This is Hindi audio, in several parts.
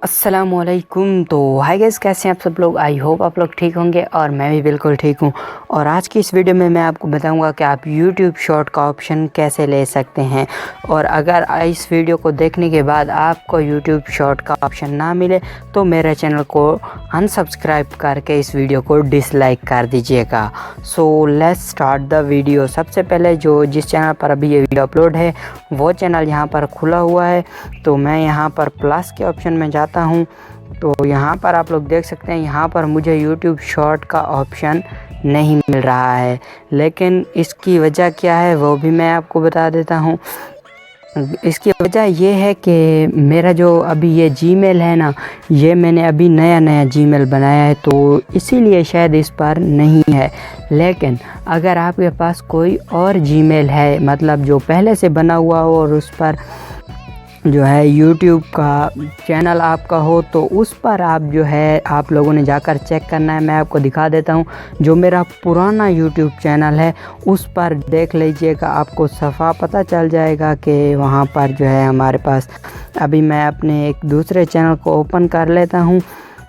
अस्सलामुअलैकुम। तो हाय गाइस, कैसे हैं आप सब लोग। आई होप आप लोग ठीक होंगे और मैं भी बिल्कुल ठीक हूँ। और आज की इस वीडियो में मैं आपको बताऊंगा कि आप YouTube शॉर्ट का ऑप्शन कैसे ले सकते हैं। और अगर इस वीडियो को देखने के बाद आपको YouTube शॉर्ट का ऑप्शन ना मिले तो मेरे चैनल को अनसब्सक्राइब करके इस वीडियो को डिसलाइक कर दीजिएगा। So let's start the video. सबसे पहले जिस चैनल पर अभी ये वीडियो अपलोड है वो चैनल यहाँ पर खुला हुआ है। तो मैं यहाँ पर प्लस के ऑप्शन में जाता हूँ। तो यहाँ पर आप लोग देख सकते हैं, यहाँ पर मुझे YouTube शॉर्ट का ऑप्शन नहीं मिल रहा है। लेकिन इसकी वजह क्या है वो भी मैं आपको बता देता हूँ। इसकी वजह ये है कि मेरा जो अभी ये जीमेल है ना, ये मैंने अभी नया जीमेल बनाया है, तो इसीलिए शायद इस पर नहीं है। लेकिन अगर आपके पास कोई और जीमेल है, मतलब जो पहले से बना हुआ हो और उस पर जो है YouTube का चैनल आपका हो, तो उस पर आप लोगों ने जाकर चेक करना है। मैं आपको दिखा देता हूँ। जो मेरा पुराना YouTube चैनल है उस पर देख लीजिएगा, आपको सफ़ा पता चल जाएगा कि वहाँ पर जो है हमारे पास। अभी मैं अपने एक दूसरे चैनल को ओपन कर लेता हूँ।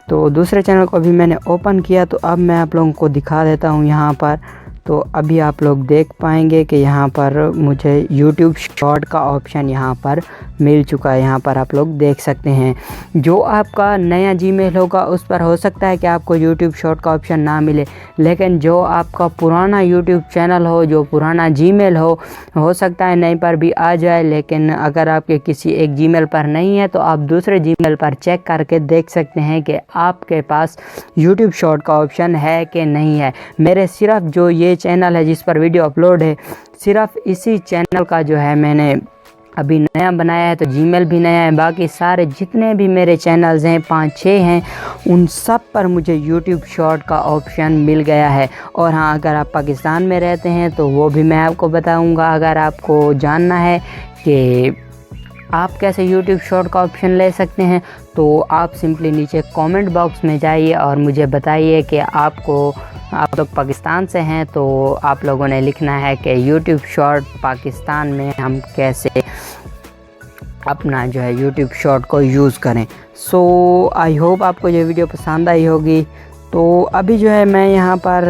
तो दूसरे चैनल को अभी मैंने ओपन किया, तो अब मैं आप लोगों को दिखा देता हूँ यहाँ पर। तो अभी आप लोग देख पाएंगे कि यहाँ पर मुझे YouTube शॉर्ट का ऑप्शन यहाँ पर मिल चुका है। यहाँ पर आप लोग देख सकते हैं। जो आपका नया जीमेल होगा उस पर हो सकता है कि आपको YouTube शॉर्ट का ऑप्शन ना मिले, लेकिन जो आपका पुराना YouTube चैनल हो, जो पुराना जीमेल हो सकता है नए पर भी आ जाए। लेकिन अगर आपके किसी एक जीमेल पर नहीं है तो आप दूसरे जीमेल पर चेक करके देख सकते हैं कि आपके पास YouTube शॉर्ट का ऑप्शन है कि नहीं है। मेरे सिर्फ जो ये चैनल है जिस पर वीडियो अपलोड है, सिर्फ इसी चैनल का जो है मैंने अभी नया बनाया है, तो जीमेल भी नया है। बाकी सारे जितने भी मेरे चैनल्स हैं 5-6 हैं, उन सब पर मुझे YouTube शॉर्ट का ऑप्शन मिल गया है। और हाँ, अगर आप पाकिस्तान में रहते हैं तो वो भी मैं आपको बताऊंगा। अगर आपको जानना है कि आप कैसे YouTube शॉर्ट का ऑप्शन ले सकते हैं, तो आप सिंपली नीचे कमेंट बॉक्स में जाइए और मुझे बताइए कि आप लोग पाकिस्तान से हैं, तो आप लोगों ने लिखना है कि YouTube शॉर्ट पाकिस्तान में हम कैसे अपना जो है YouTube शॉर्ट को यूज़ करें। सो आई होप आपको ये वीडियो पसंद आई होगी। तो अभी जो है मैं यहाँ पर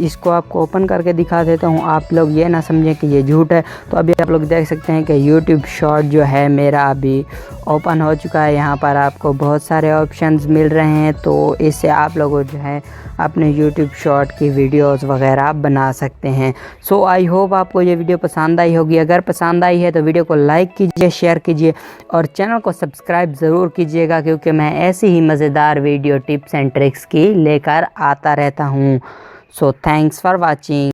इसको आपको ओपन करके दिखा देता हूँ। आप लोग ये ना समझें कि ये झूठ है। तो अभी आप लोग देख सकते हैं कि YouTube शॉर्ट जो है मेरा अभी ओपन हो चुका है। यहाँ पर आपको बहुत सारे ऑप्शंस मिल रहे हैं, तो इससे आप लोगों जो है अपने YouTube शॉर्ट की वीडियोस वगैरह बना सकते हैं। सो आई होप आपको ये वीडियो पसंद आई होगी। अगर पसंद आई है तो वीडियो को लाइक कीजिए, शेयर कीजिए और चैनल को सब्सक्राइब ज़रूर कीजिएगा, क्योंकि मैं ऐसी ही मज़ेदार वीडियो टिप्स एंड ट्रिक्स की लेकर आता रहता हूँ। So thanks for watching.